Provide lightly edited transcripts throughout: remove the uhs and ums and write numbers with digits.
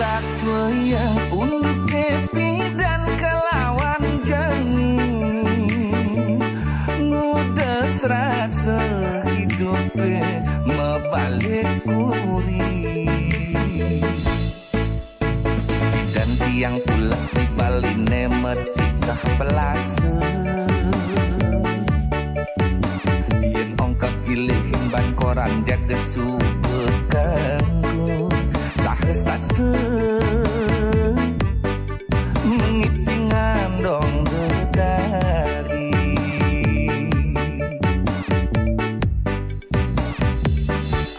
satwa yang unduk kepi dan kelawan jani ngudes rasa hidupnya mebalik kuri dan tiang pulas di baline metikah pelase yen ongkap gilihin ban koran jaga subet kanggo sahes tate mengipingan dong dedari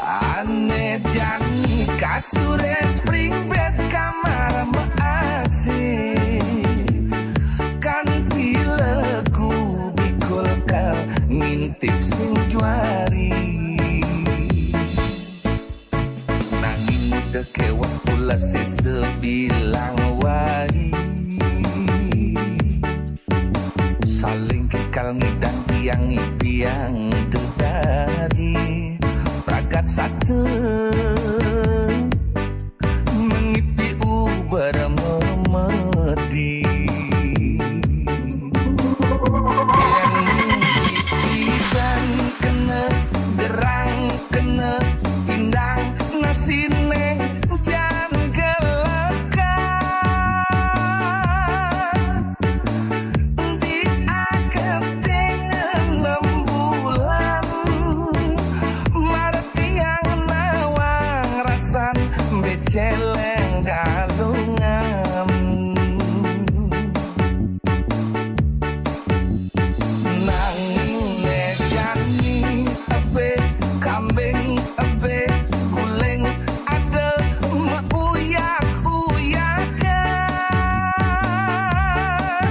ane jani kasure spring bed kamar maasi kan pileku bikul kal ngintip sing juari nanging udah kewah pula sesebilang wai saling kekal ngidang tiang ipiang dedari pragat satu mengipi ubar memedi dan kena gerang kena pindang nasine jan gelekan di aketing 6 bulan marti yang nawang rasan beceleng galungan nanging nejani abe kambing abe kuleng ada meuyak-uyakan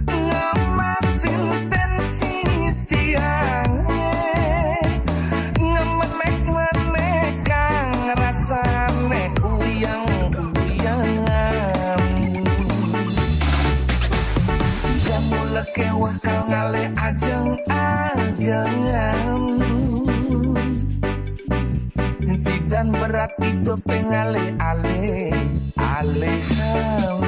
ngemasin tensi tiangnya ngemenek-menek kang rasane uyang-uyangan jamu lekewah kal ngale ajeng-ajengan bidan berat itu pengale-ale-alehan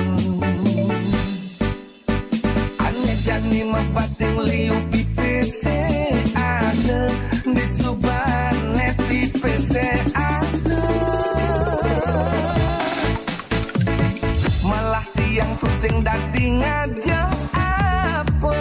ane jani mepating liu pipese ada di subane pipese ada malah tiang pusing dadi ngajeng apa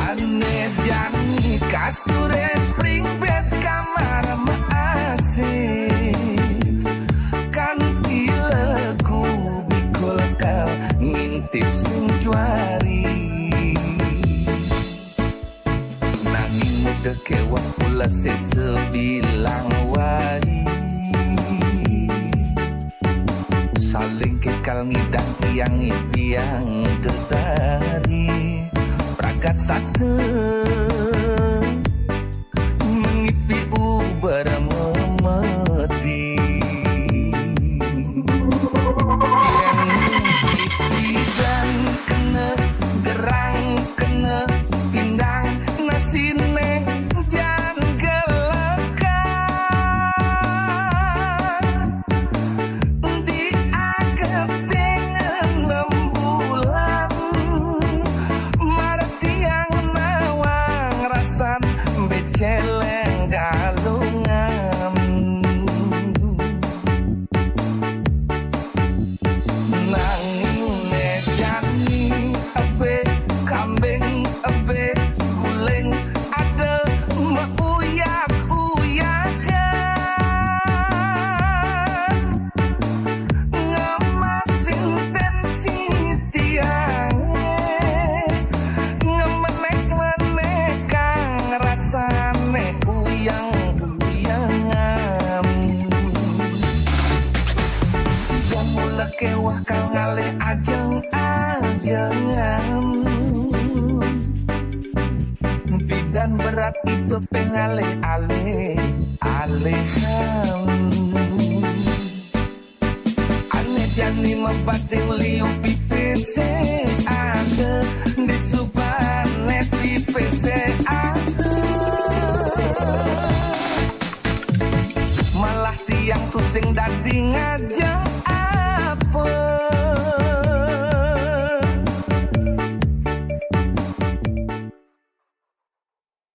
ane jani kasure spring bed kamar maasi kan pileku bikul kal ngintip sing juari nanging muda kewah pula sesebilang wai saling kekal ngidang tiang ipiang dedari pragat satu mengipi ubar memedi dan kena gerang kena pindang nasine jan gelekan di aketing 6 bulan marti yang nawang kewah kau ngalih ajeng-ajengan. Bidan berat itu pengalih-alih-alihan. Aneh jani membating liu pipese ada di subanet pipese ada. Malah tiang tusing dadi ngajeng.